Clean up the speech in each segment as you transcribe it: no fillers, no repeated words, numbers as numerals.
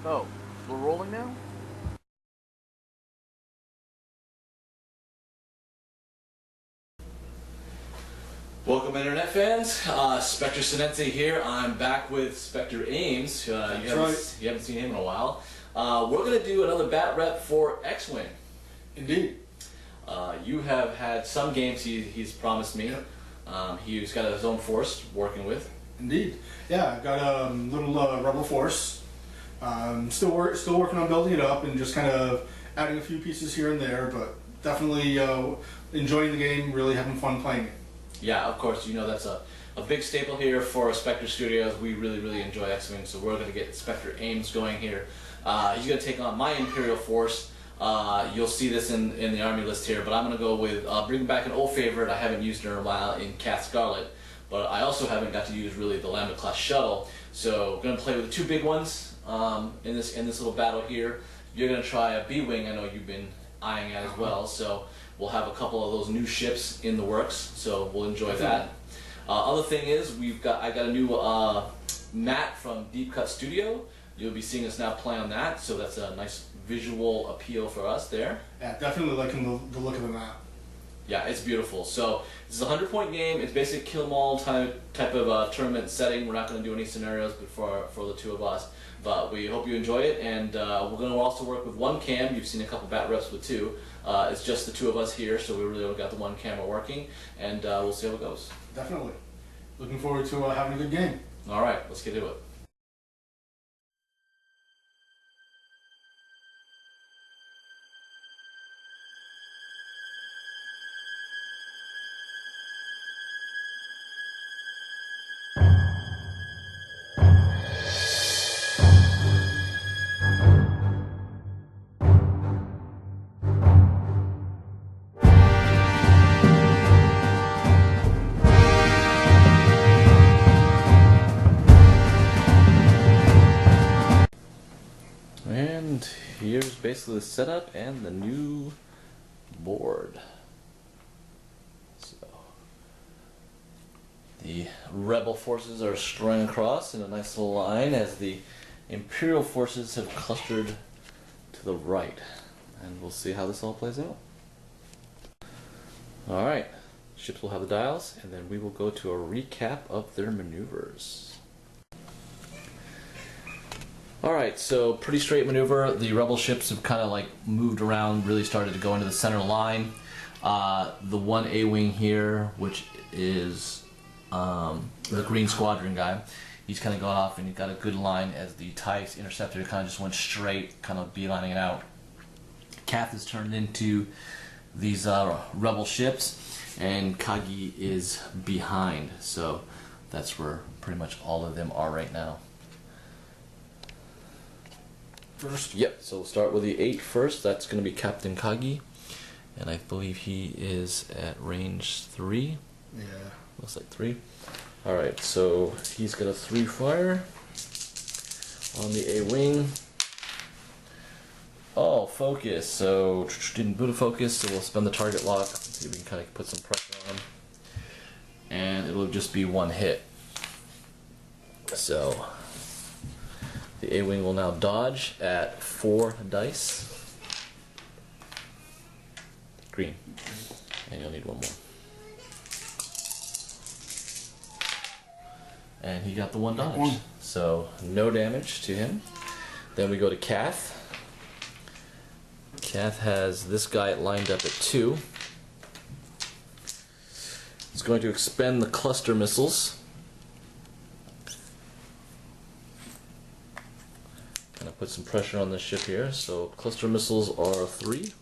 Oh, we're rolling now? Welcome, Internet fans. Spectre Senence here. I'm back with Spectre Ames. You haven't seen him in a while. We're going to do another bat rep for X-Wing. Indeed. You have had some games he's promised me. Yep. He's got his own force working with. Indeed. Yeah, I've got a little Rebel Force. Still working on building it up and just kind of adding a few pieces here and there, but definitely enjoying the game, really having fun playing it. Yeah, of course, you know that's a big staple here for Spectre Studios. We really enjoy X-Wing, so we're going to get Spectre Ames going here. He's going to take on my Imperial Force. You'll see this in the army list here, but I'm going to go with, bring back an old favorite I haven't used in a while in Cat Scarlet, but I also haven't got to use really the Lambda class shuttle. So I'm going to play with the two big ones in this little battle here. You're going to try a B-Wing, I know you've been eyeing at as well, so we'll have a couple of those new ships in the works, so we'll enjoy that. Other thing is, I got a new mat from Deep Cut Studio. You'll be seeing us now play on that, so that's a nice visual appeal for us there. Yeah, definitely liking the look of the map. Yeah, it's beautiful. So this is a 100-point game. It's basically kill 'em all type of tournament setting. We're not going to do any scenarios, but for the two of us. But we hope you enjoy it, and we're going to also work with one cam. You've seen a couple bat reps with two. It's just the two of us here, so we really only got the one camera working, and we'll see how it goes. Definitely. Looking forward to having a good game. All right, let's get to it. And here's basically the setup and the new board. So the Rebel forces are strung across in a nice little line as the Imperial forces have clustered to the right. And we'll see how this all plays out. Alright, ships will have the dials, and then we will go to a recap of their maneuvers. Alright, so pretty straight maneuver. The Rebel ships have kind of like moved around, really started to go into the center line. The one A-Wing here, which is the Green Squadron guy, he's kind of gone off and he got a good line as the TIE Interceptor kind of just went straight, kind of beelining it out. Kath is turned into these Rebel ships, and Kagi is behind, so that's where pretty much all of them are right now. First? Yep, so we'll start with the 8 first. That's going to be Captain Kagi, and I believe he is at range 3. Yeah. Looks like 3. Alright, so he's got a 3 fire on the A-Wing. Oh, focus. So didn't boot a focus, so we'll spend the target lock. See if we can kind of put some pressure on him. And it'll just be one hit. So the A-Wing will now dodge at 4 dice. Green. And you'll need one more. And he got the 1 dodge. So no damage to him. Then we go to Kath. Kath has this guy lined up at 2. It's going to expend the cluster missiles. Kind of put some pressure on this ship here. So cluster missiles are 3.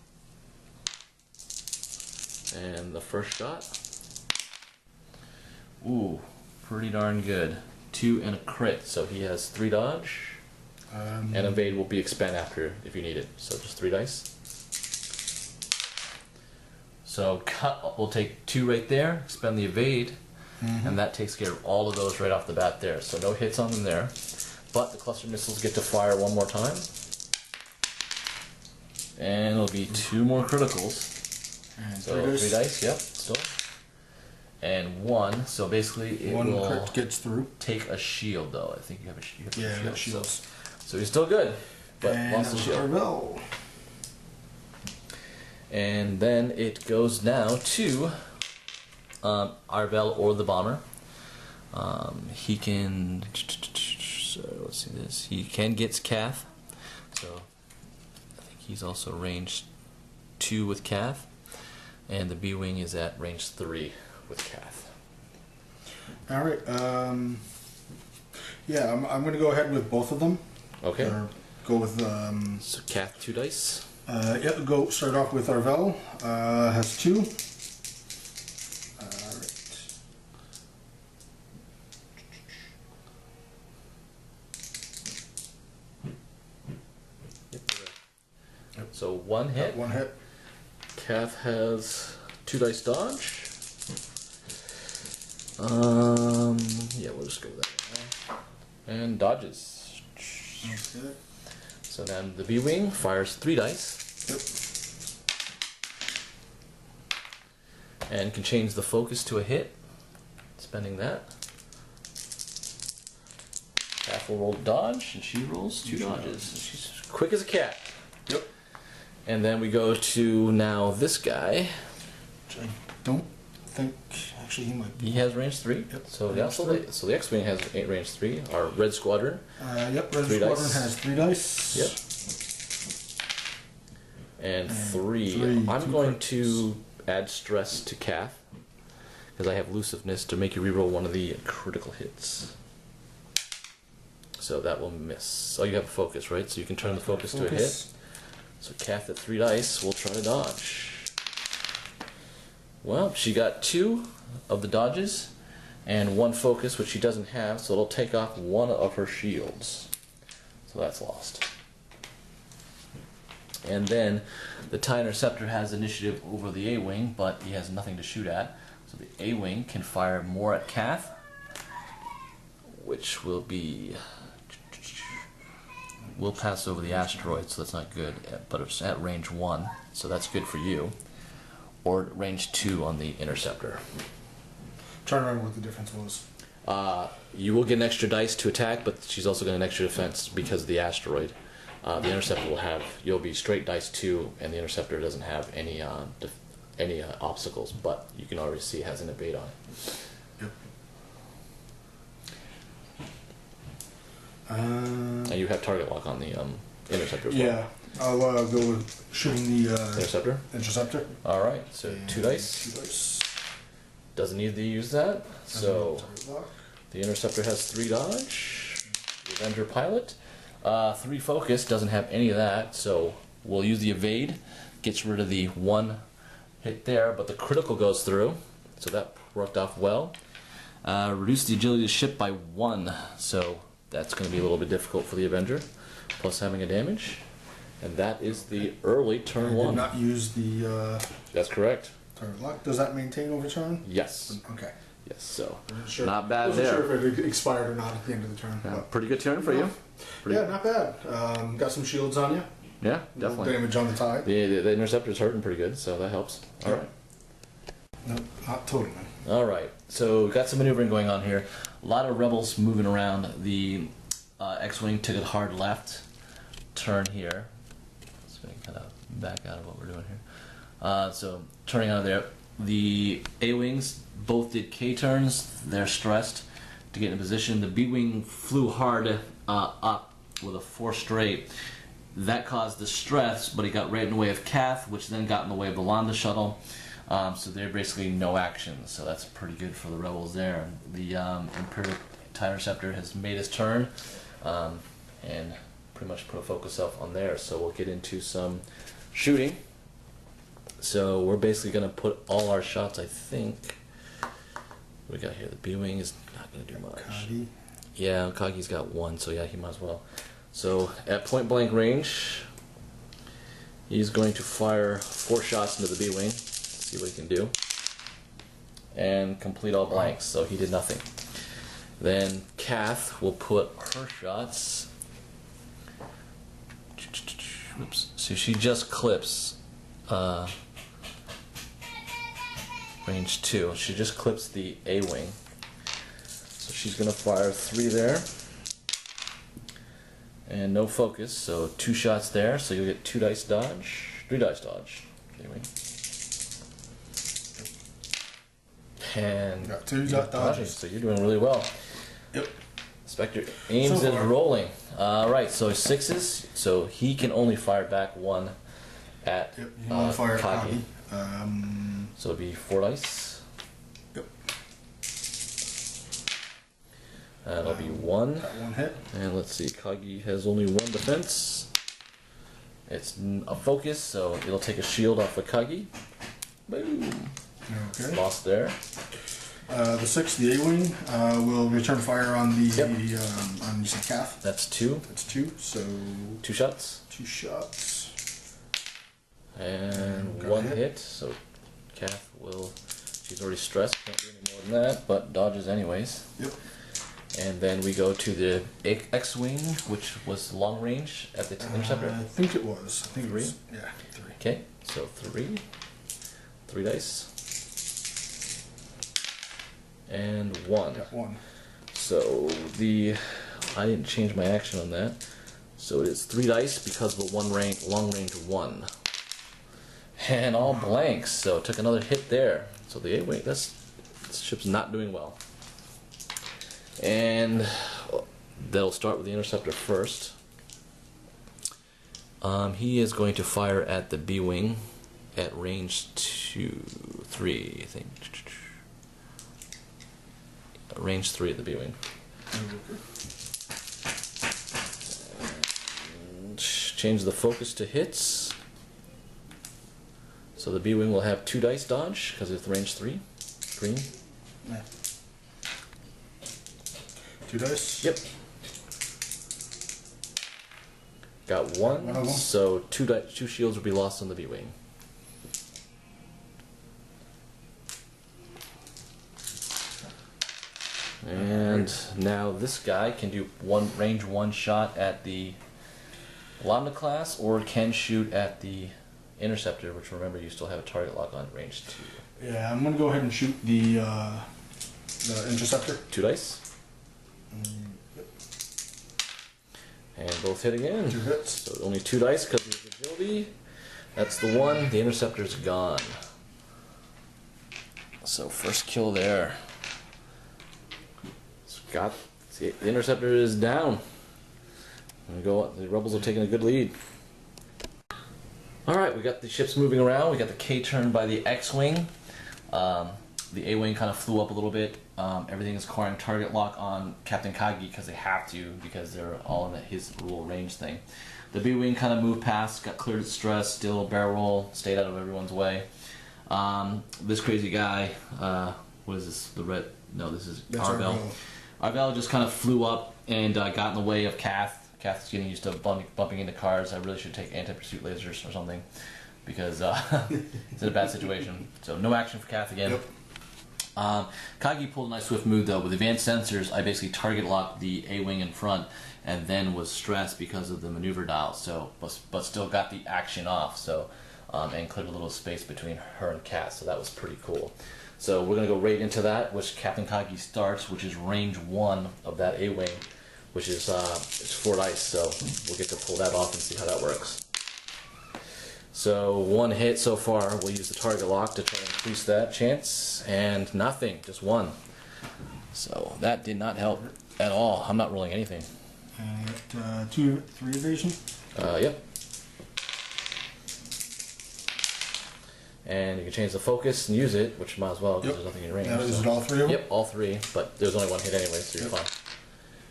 And the first shot. Ooh, pretty darn good. 2 and a crit. So he has 3 dodge. And evade will be expend after if you need it. So just 3 dice. So cut, we'll take 2 right there, expend the evade. and that takes care of all of those right off the bat there. So no hits on them there. But the cluster missiles get to fire one more time. And it'll be 2 more criticals. And So 3 dice, yep, still. And 1, so basically it One will crit gets through. take a shield though. I think you have a shield. Yeah, got shields. So he's still good, but And lost the shield. Arvel. And then it goes now to Arvel or the bomber. He can. So let's see this. He can get Cath. So I think he's also range 2 with Cath, and the B-wing is at range 3 with Cath. All right. Yeah, I'm going to go ahead with both of them. Okay. Or go with. So Cath 2 dice. Yep. Go start off with Arvel. Has 2. All right. So 1 hit. 1 hit. Cath has 2 dice dodge. Yeah, we'll just go with that. And dodges. That's good. So then the B-wing fires 3 dice. Yep. And can change the focus to a hit, spending that. Cath will roll dodge, and she rolls 2 dodges. She's quick as a cat. Yep. And then we go to now this guy. Which I don't think. Actually, he might be. He has range 3. Yep. So Range three. so the X-wing has range 3. Our Red Squadron. Yep. Red 3 Squadron dice. has 3 dice. Yep. And 3. 3. I'm 2 going crits. to add stress to Cath because I have elusiveness to make you reroll one of the critical hits. So that will miss. Oh, you have a focus, right? So you can turn the focus to a hit. So Cath at 3 dice will try to dodge. Well, she got 2 of the dodges and 1 focus, which she doesn't have, so it'll take off 1 of her shields. So that's lost. And then the TIE Interceptor has initiative over the A-Wing, but he has nothing to shoot at. So the A-Wing can fire more at Cath, which will be... We'll pass over the asteroid, so that's not good, but it's at range 1, so that's good for you. Or range 2 on the Interceptor. Trying to remember what the difference was. You will get an extra dice to attack, but she's also got an extra defense because of the asteroid. The Interceptor will have, you'll be straight dice 2, and the Interceptor doesn't have any obstacles, but you can already see it has an evade on it. Yep. And you have target lock on the Interceptor as well. Yeah. I'll go with shooting the Interceptor? Interceptor. Alright, so 2 dice. 2 dice. Doesn't need to use that. So Target lock. the Interceptor has 3 dodge. The Avenger Pilot. 3 focus, doesn't have any of that, so we'll use the evade. Gets rid of the 1 hit there, but the critical goes through, so that worked off well. Reduce the agility of the ship by 1, so that's going to be a little bit difficult for the Avenger, plus having a damage. And that is the early turn I 1. did not use the That's correct. target lock. Does that maintain over turn? Yes. Okay. Yes, so Wasn't sure. not bad Wasn't there. sure if it expired or not at the end of the turn. Yeah, But pretty good turn for you. Pretty yeah, not bad. Got some shields on you. Yeah, Little definitely. damage on the tie. The Interceptor's hurting pretty good, so that helps. All right. Nope, not totally. All right. So we've got some maneuvering going on here. A lot of rebels moving around. The X-wing took a hard left turn here. So we can kind of back out of what we're doing here. So turning out of there, the A-wings both did K turns. They're stressed to get in position. The B-wing flew hard up with a 4 straight. That caused the stress, but he got right in the way of Cath, which then got in the way of the Lambda shuttle. So they're basically no action. So that's pretty good for the rebels there. The Imperial TIE Interceptor has made his turn and pretty much put a focus up on there. So we'll get into some shooting. So we're basically going to put all our shots, I think. What we got here? The B-wing is not going to do much. Kagi. Yeah, Kagi's got 1, so yeah, he might as well. So at point blank range, he's going to fire 4 shots into the B-wing. See what he can do. and complete all blanks, so he did nothing. Then Kath will put her shots. Oops. So she just clips range 2. She just clips the A-wing. So she's going to fire 3 there. And no focus, so 2 shots there, so you'll get 2 dice dodge, 3 dice dodge. A-wing. And got 2 dodges. So you're doing really well. Yep. Spectre Ames is rolling. Right, so 6s, so he can only fire back 1 at Kagi. So it'd be 4 dice. Yep. That'll be 1. Got 1 hit. And let's see, Kagi has only 1 defense. It's a focus, so it'll take a shield off of Kagi. Boom. Okay. Lost there. The 6, the A-wing, will return fire on the on Kath. That's 2. That's 2, so 2 shots. 2 shots. And 1 hit. So Kath will. She's already stressed. Can't do any more than that, but dodges anyways. Yep. And then we go to the X-wing, which was long range at the interceptor. I think it was. I think 3. It was, yeah, 3. Okay, so 3 dice. And 1. Got 1. So I didn't change my action on that. So it is 3 dice because of a long range 1. And all blanks, so took another hit there. So the A-wing, this ship's not doing well. And that'll start with the interceptor first. He is going to fire at the B-wing at range 3, I think. Range 3 at the B-wing. Change the focus to hits. So the B-wing will have 2 dice dodge because it's range 3. Green. Yeah. 2 dice. Yep. Got 1. So 2 shields will be lost on the B-wing. And now this guy can do range 1 shot at the Lambda class, or can shoot at the interceptor, which remember you still have a target lock on range 2. Yeah, I'm gonna go ahead and shoot the interceptor. 2 dice. Yep. And both hit again. 2 hits. So only 2 dice because of his agility. That's the 1. The interceptor's gone. So first kill there. The interceptor is down. The rebels are taking a good lead. Alright, we got the ships moving around. We got the K turn by the X-wing. The A-wing kind of flew up a little bit. Everything is requiring target lock on Captain Kagi because they have to, because they're all in his little range thing. The B-wing kind of moved past, got cleared of stress, still barrel roll, stayed out of everyone's way. This crazy guy, what is this? The red? No, this is Arvel. Arvel just kind of flew up and got in the way of Kath. Kath's getting used to bumping into cars. I really should take anti-pursuit lasers or something because it's in a bad situation. So no action for Kath again. Yep. Kagi pulled a nice swift move though. With advanced sensors, I basically target locked the A-wing in front and then was stressed because of the maneuver dial. So, but still got the action off. So, and cleared a little space between her and Kath. So that was pretty cool. So we're gonna go right into that, which Captain Kagi starts, which is range 1 of that A-wing, which is it's 4 dice. So we'll get to pull that off and see how that works. So 1 hit so far. We'll use the target lock to try and increase that chance, and nothing, just 1. So that did not help at all. I'm not rolling anything. 3 evasion. Yep. And you can change the focus and use it, which might as well because there's nothing in range. Is it all 3 of them? Yep, all 3, but there's only 1 hit anyway, so you're fine.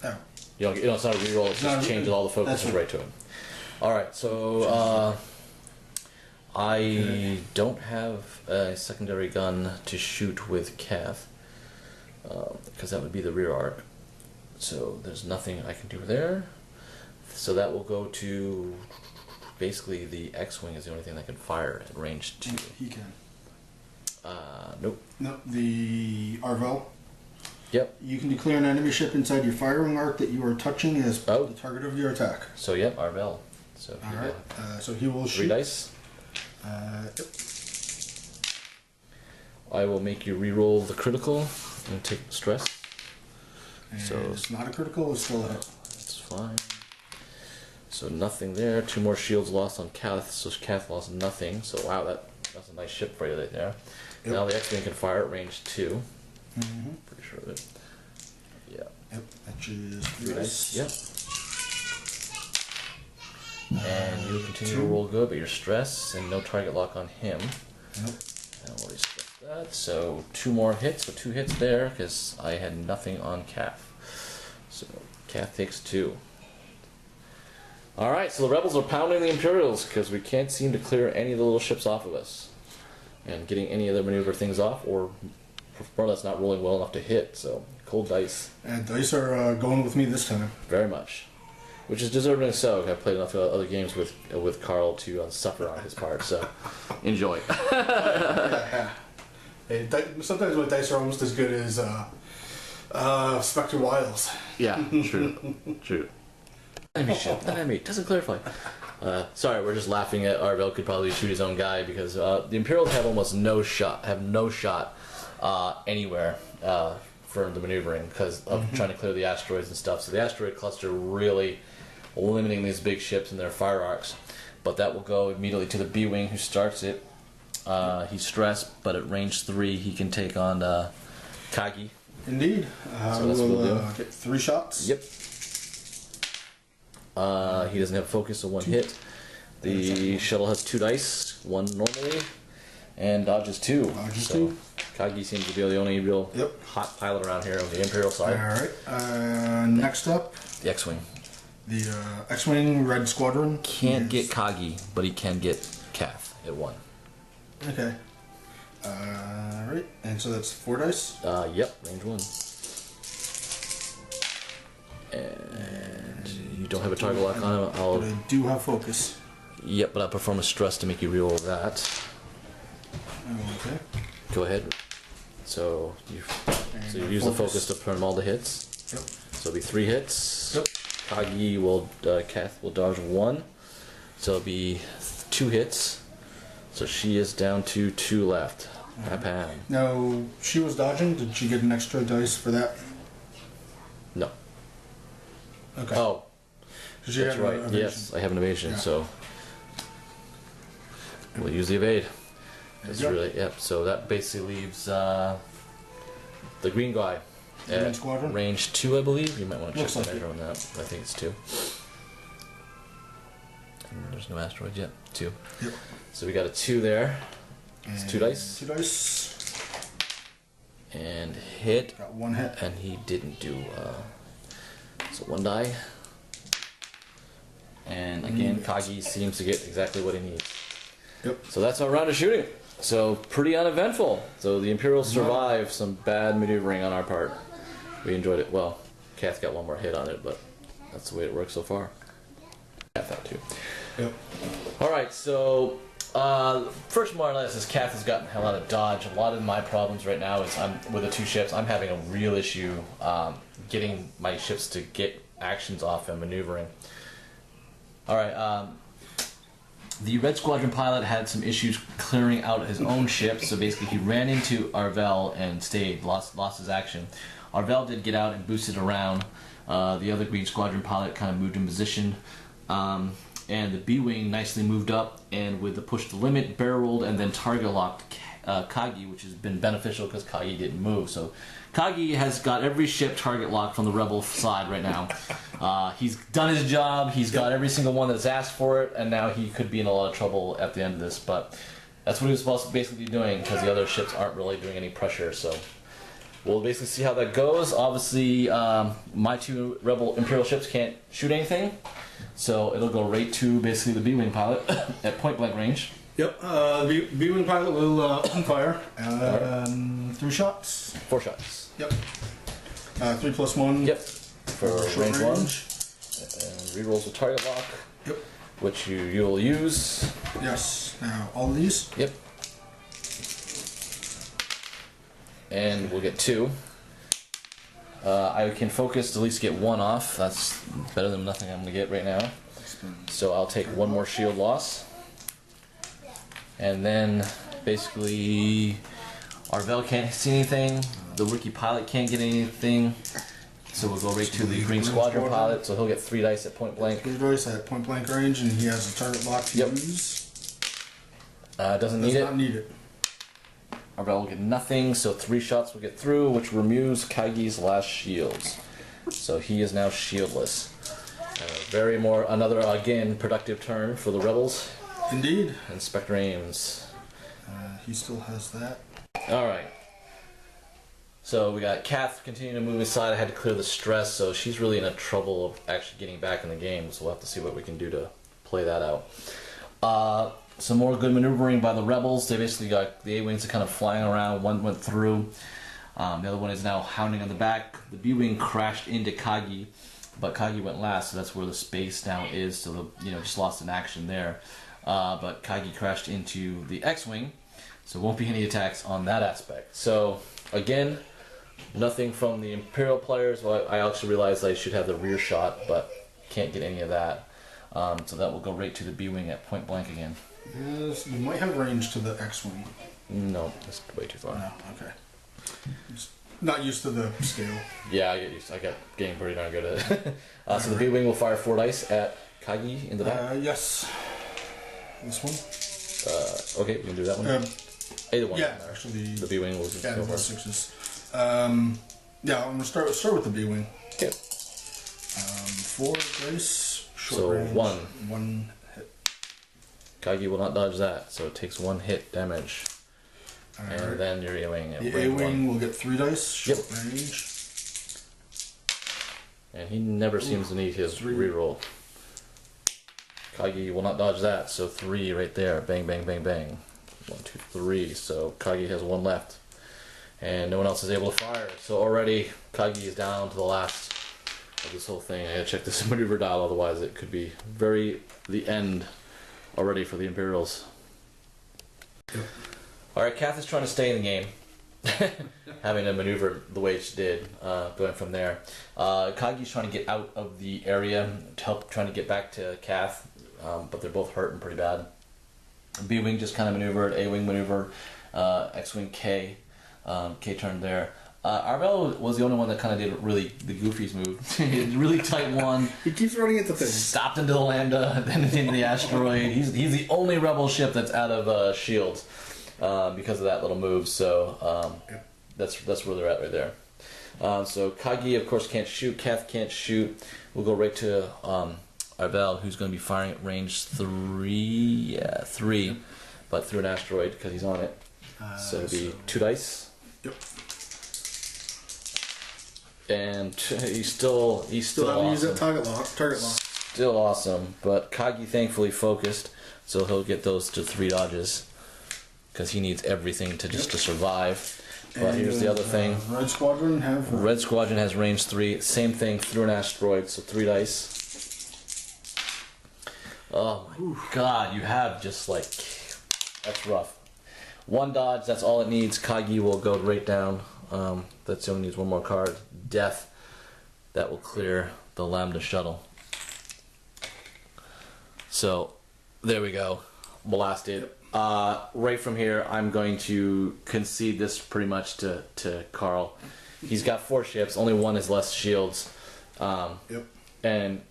Oh. You know, it's not a reroll, it just changes all the focuses right to it. Alright, so I don't have a secondary gun to shoot with Kath, because that would be the rear arc. So there's nothing I can do there. So that will go to... Basically, the X-wing is the only thing that can fire at range 2. He can. Nope. No, the Arvel. Yep. You can declare an enemy ship inside your firing arc that you are touching as Oh. the target of your attack. So yep, Arvel. So All right. So he will shoot 3 dice. Yep. I will make you re-roll the critical and take stress. And So it's not a critical. It's still a hit. that's fine. So nothing there. 2 more shields lost on Kath. So Kath lost nothing. So wow, that's a nice ship for you right there. Yep. Now the X-Wing can fire at range 2. Mm-hmm. Pretty sure of it. Yeah. Yep. That is 3 dice. dice. Yep. And you continue to 2. roll good, but you're stressed and no target lock on him. Yep. I already stressed that. So 2 more hits. So 2 hits there because I had nothing on Kath. So Kath takes 2. Alright, so the Rebels are pounding the Imperials because we can't seem to clear any of the little ships off of us. And getting any of their maneuver things off, or more or less not rolling well enough to hit. So, cold dice. And dice are going with me this time. Very much. Which is deserving so. I've played enough other games with Carl to suffer on his part, so enjoy. Hey, sometimes my dice are almost as good as Spectre Wiles. Yeah, true. True. Enemy ship, that enemy, doesn't clarify. Sorry, we're just laughing at Arvel could probably shoot his own guy because the Imperials have almost no shot, anywhere for the maneuvering because of trying to clear the asteroids and stuff. So the asteroid cluster really limiting these big ships and their fire arcs. But that will go immediately to the B-Wing who starts it. He's stressed, but at range 3 he can take on Kagi. Indeed. So that's what we'll do. Get 3 shots. Yep. He doesn't have focus, so 1 hit. The shuttle has 2 dice, 1 normally, and dodges 2. Dodges so 2. Kagi seems to be the only real hot pilot around here on the Imperial side. Alright, next up, The X-Wing. the X-Wing Red Squadron. Can't get Kagi, but he can get Kath at 1. Okay. Alright, and so that's 4 dice. Yep, range 1. And you don't have a target lock on him. But I do have focus. Yep, but I'll perform a stress to make you reroll that. Okay. Go ahead. So you use the focus to perform all the hits. Yep. So it'll be 3 hits. Yep. Kagi will, Kath will dodge 1. So it'll be 2 hits. So she is down to 2 left. Pam. Now, she was dodging. Did she get an extra dice for that? No. Okay. Oh, She that's had right. evasion. Yes, I have an evasion, Yeah. so we'll use the evade. There That's you go. really, yep. So that basically leaves the green guy Green at Squadron? range 2, I believe. You might want to check Looks the like measure it. on that. I think it's 2. And there's no asteroid yet. 2. Yep. So we got a 2 there. It's 2 dice. 2 dice. And hit. Got 1 hit. And he didn't do. So 1 die. And again, Kagi seems to get exactly what he needs. Yep. So that's our round of shooting. So pretty uneventful. So the Imperials survived some bad maneuvering on our part. We enjoyed it. Well, Kath got 1 more hit on it, but that's the way it works so far. Kath out too. Yep. Alright, so first more or less is Kath has gotten a lot of dodge. A lot of my problems right now is with the 2 ships, I'm having a real issue getting my ships to get actions off and maneuvering. Alright, the Red Squadron pilot had some issues clearing out his own ship, so basically he ran into Arvel and stayed, lost his action. Arvel did get out and boosted around. The other Green Squadron pilot kind of moved in position. And the B-Wing nicely moved up and with the push to limit, barrel rolled and then target locked Kagi, which has been beneficial because Kagi didn't move. So Kagi has got every ship target locked from the Rebel side right now. He's done his job, he's got every single one that's asked for it, and now he could be in a lot of trouble at the end of this. But that's what he was supposed to basically be doing because the other ships aren't really doing any pressure. So we'll basically see how that goes. Obviously, my 2 Rebel Imperial ships can't shoot anything. So it'll go right to basically the B-Wing pilot at point blank range. Yep. B-Wing pilot will fire. 3 shots. 4 shots. Yep. 3 plus 1. Yep. For Short range 1. range. And rerolls with target lock. Yep. Which you'll use. Yes. Now all of these. Yep. and we'll get 2. I can focus to at least get 1 off. That's better than nothing I'm going to get right now. So I'll take 1 more shield loss. And then basically Arvel can't see anything. The rookie pilot can't get anything. So we'll go right to the Green Squadron pilot. So he'll get 3 dice at point blank. 3 dice at point blank range, and he has a target lock to use. Doesn't need Does it. not need it. Arvel will get nothing, so 3 shots will get through, which removes Kaigi's last shields. So he is now shieldless. Another, again, productive turn for the Rebels. Indeed. And Spectre Ames. He still has that. Alright. So we got Kath continuing to move aside. I had to clear the stress, so she's really in a trouble of actually getting back in the game, so we'll have to see what we can do to play that out. Some more good maneuvering by the Rebels. They basically got the A-Wings are kind of flying around. One went through. The other one is now hounding on the back. The B-Wing crashed into Kagi, but Kagi went last, so that's where the space now is. So the just lost in action there. But Kagi crashed into the X-Wing, so won't be any attacks on that aspect. So again, nothing from the Imperial players. Well, I actually realized I should have the rear shot, but can't get any of that. So that will go right to the B-Wing at point blank again. Yes, you might have range to the X-Wing. No, that's way too far. No, okay. Just not used to the scale. Yeah, I got getting pretty darn good at it. So the B-Wing will fire 4 dice at Kagi in the back. Yes. This one? Okay, we can do that one. Either one. Yeah, actually. The B-Wing will just go the first. 6s. Yeah, I'm gonna start with the B-Wing. Okay. 4 dice. Short So range, 1. 1 hit. Kagi will not dodge that, so it takes 1 hit damage. Alright. And then your A-Wing at The range 1. A-Wing will get 3 dice. Short Yep. range. And he never seems to need his 3. reroll. Kagi will not dodge that, so 3 right there. Bang, bang, bang, bang. 1, 2, 3. So Kagi has 1 left. And no one else is able to fire. So already Kagi is down to the last of this whole thing. I gotta check this maneuver dial, otherwise it could be the end already for the Imperials. Yep. Alright, Kath is trying to stay in the game. Having to maneuver the way she did, going from there. Kagi's trying to get out of the area to help trying to get back to Kath, but they're both hurting pretty bad. B-Wing just kind of maneuvered, A-Wing maneuvered, X-Wing K turned there. Arvel was the only one that kind of did really the goofiest move. Really tight one. He keeps running into things. Stopped into the Lambda, then into the asteroid. He's the only Rebel ship that's out of shields because of that little move. So that's where they're at right there. So Kagi, of course, can't shoot. Kath can't shoot. We'll go right to Arvel, who's going to be firing at range 3. Yeah, 3, but through an asteroid because he's on it. So it'll be 2 dice. Yep. And he's still Still use awesome. that target lock. Still awesome, but Kagi thankfully focused, so he'll get those to 3 dodges because he needs everything to just to survive. But here's the other thing: Red Squadron has range 3. Same thing through an asteroid, so 3 dice. Oh my God! You have just like that's rough. 1 dodge. That's all it needs. Kagi will go right down. That's only needs 1 more card. Death. That will clear the Lambda shuttle. So, there we go. Blasted. Right from here, I'm going to concede this pretty much to Carl. He's got 4 ships. Only 1 is less shields. Yep. And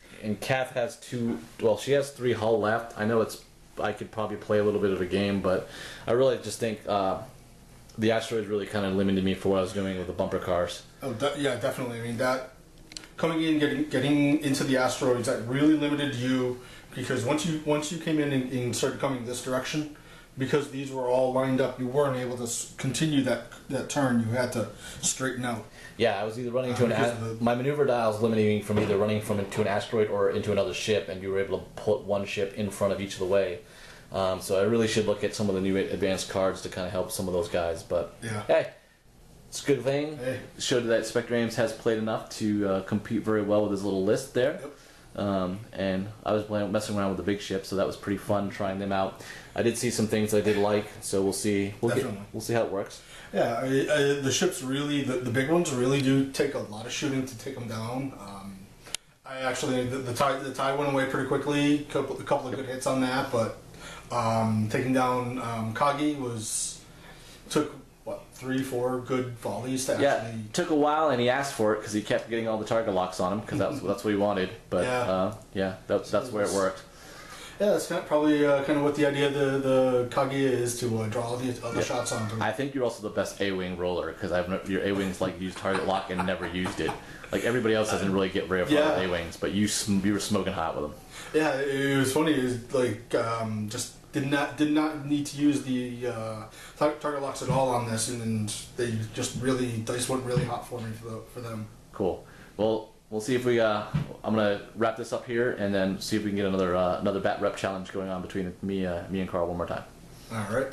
Kath has 2. Well, she has 3 hull left. I know I could probably play a little bit of a game, but I really just think the asteroids really kind of limited me for what I was doing with the bumper cars. Oh, yeah, definitely. I mean, that coming in, getting into the asteroids, that really limited you because once you came in and started coming this direction, because these were all lined up, you weren't able to continue that turn. You had to straighten out. Yeah, I was either running to my maneuver dials limiting me from either running to an asteroid or into another ship, and you were able to put 1 ship in front of each of the way. So I really should look at some of the new advanced cards to kind of help some of those guys. But Yeah. hey, it's a good thing. Hey. Showed that Spectre Ames has played enough to compete very well with his little list there. Yep. and I was messing around with the big ship, so that was pretty fun trying them out. I did see some things I did like, so we'll see. We'll see how it works. Yeah, the ships really, the big ones really do take a lot of shooting to take them down. I actually, the tie went away pretty quickly, a couple of good hits on that, but taking down Kagi took, what, 3-4 good volleys to actually... Yeah, took a while, and he asked for it because he kept getting all the target locks on him, because that's what he wanted, but that's where it worked. Yeah, that's probably kind of what the idea of the Kagi is, to draw all the shots onto. I think you're also the best A-wing roller, because your A-wings like use target lock and never used it. Like everybody else doesn't really get very far with A-wings, but you were smoking hot with them. Yeah, it was funny. It was like just did not need to use the target locks at all on this, and they just went really hot for me for them. Cool. Well, we'll see if we. I'm gonna wrap this up here, and then see if we can get another bat rep challenge going on between me and Carl one more time. All right.